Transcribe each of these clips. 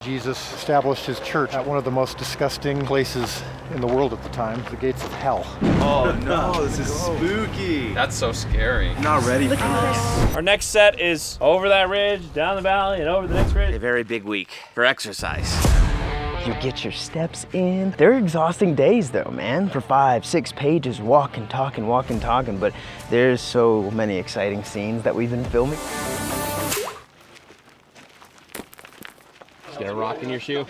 Jesus established his church at one of the most disgusting places in the world at the time, the gates of hell. Oh no, this is spooky. That's so scary. I'm not ready for this. Our next set is over that ridge, down the valley, and over the next ridge. A very big week for exercise. You get your steps in. They're exhausting days though, man. For 5-6 pages, walking, talking, but there's so many exciting scenes that we've been filming. Get a rock in your shoe.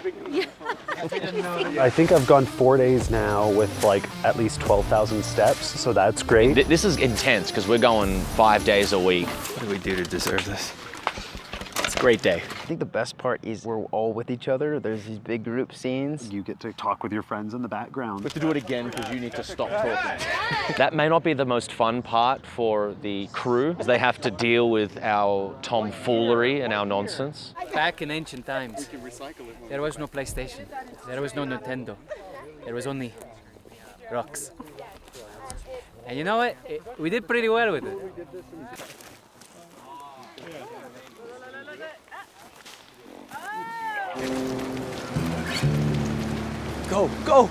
I think I've gone 4 days now with like at least 12,000 steps, so that's great. This is intense because we're going 5 days a week. What do we do to deserve this? It's a great day. I think the best part is we're all with each other. There's these big group scenes. You get to talk with your friends in the background. We have to do it again because you need to stop talking. That may not be the most fun part for the crew, as they have to deal with our tomfoolery and our nonsense. Back in ancient times, there was no PlayStation, there was no Nintendo, there was only rocks. And you know what? We did pretty well with it. Go!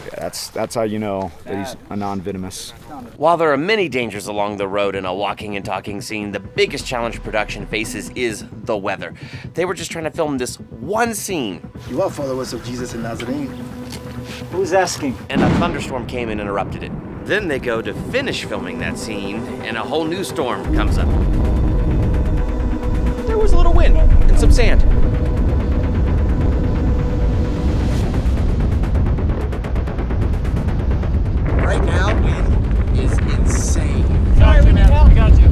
Yeah, that's how you know that he's a non-venomous. While there are many dangers along the road in a walking and talking scene, the biggest challenge production faces is the weather. They were just trying to film this one scene. You are followers of Jesus in Nazarene. Who's asking? And a thunderstorm came and interrupted it. Then they go to finish filming that scene, and a whole new storm comes up. There was a little wind and some sand. Right now, wind is insane. Sorry, we need help. We got you.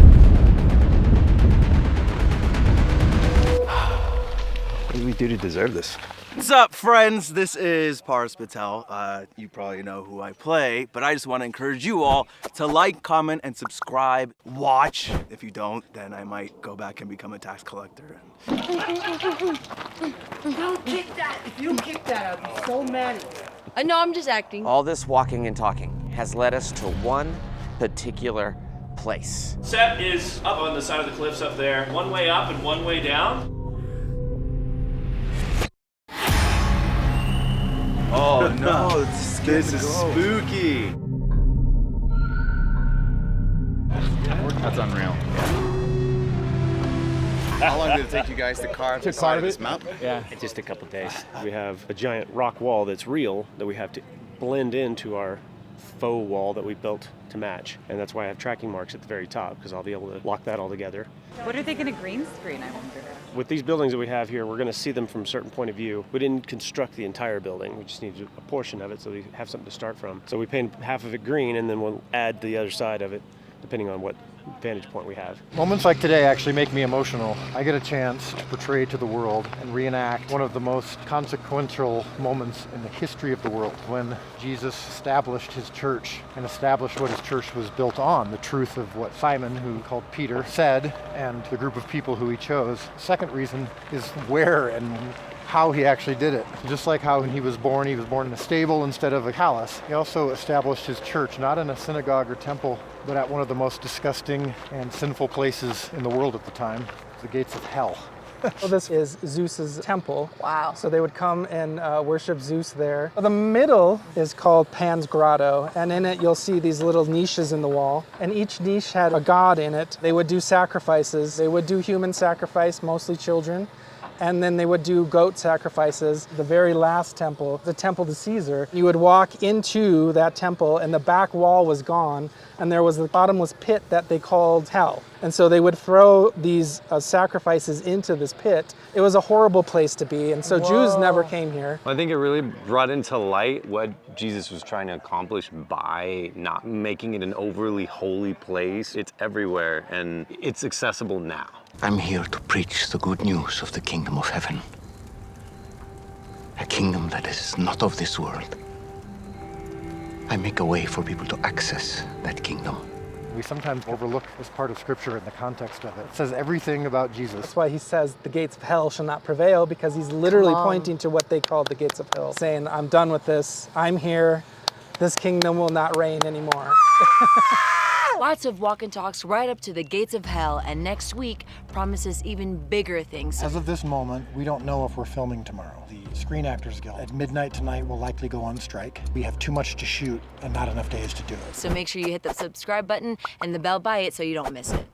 What do we do to deserve this? What's up, friends? This is Paris Patel. You probably know who I play, but I just want to encourage you all to like, comment, and subscribe. Watch. If you don't, then I might go back and become a tax collector. Don't kick that! If you kick that, I'll be so mad at you. I know, I'm just acting. All this walking and talking has led us to one particular place. Set is up on the side of the cliffs up there. One way up and one way down. Oh no, this is spooky. That's unreal. How long did it take you guys to carve the side of this mountain? Yeah, just a couple days. We have a giant rock wall that's real that we have to blend into our faux wall that we built to match. And that's why I have tracking marks at the very top, because I'll be able to lock that all together. What are they going to green screen, I wonder? With these buildings that we have here, we're going to see them from a certain point of view. We didn't construct the entire building. We just needed a portion of it so we have something to start from. So we paint half of it green, and then we'll add the other side of it, depending on what vantage point we have. Moments like today actually make me emotional. I get a chance to portray to the world and reenact one of the most consequential moments in the history of the world, when Jesus established his church and established what his church was built on, the truth of what Simon, who called Peter, said, and the group of people who he chose. Second reason is where and how he actually did it. Just like how when he was born in a stable instead of a palace. He also established his church not in a synagogue or temple, but at one of the most disgusting and sinful places in the world at the time, the gates of hell. Well, this is Zeus's temple. Wow. So they would come and worship Zeus there. The middle is called Pan's Grotto, and in it you'll see these little niches in the wall, and each niche had a god in it. They would do sacrifices. They would do human sacrifice, mostly children, and then they would do goat sacrifices. The very last temple, the temple to Caesar, you would walk into that temple and the back wall was gone, and there was the bottomless pit that they called hell. And so they would throw these sacrifices into this pit. It was a horrible place to be, and so Jews never came here. I think it really brought into light what Jesus was trying to accomplish by not making it an overly holy place. It's everywhere, and it's accessible now. I'm here to preach the good news of the kingdom of heaven. A kingdom that is not of this world. I make a way for people to access that kingdom. We sometimes overlook this part of Scripture in the context of it. It says everything about Jesus. That's why he says the gates of hell shall not prevail, because he's literally pointing to what they called the gates of hell, saying, I'm done with this, I'm here, this kingdom will not reign anymore. Lots of walk and talks right up to the gates of hell, and next week promises even bigger things. As of this moment, we don't know if we're filming tomorrow. The Screen Actors Guild at midnight tonight will likely go on strike. We have too much to shoot and not enough days to do it. So make sure you hit the subscribe button and the bell by it so you don't miss it.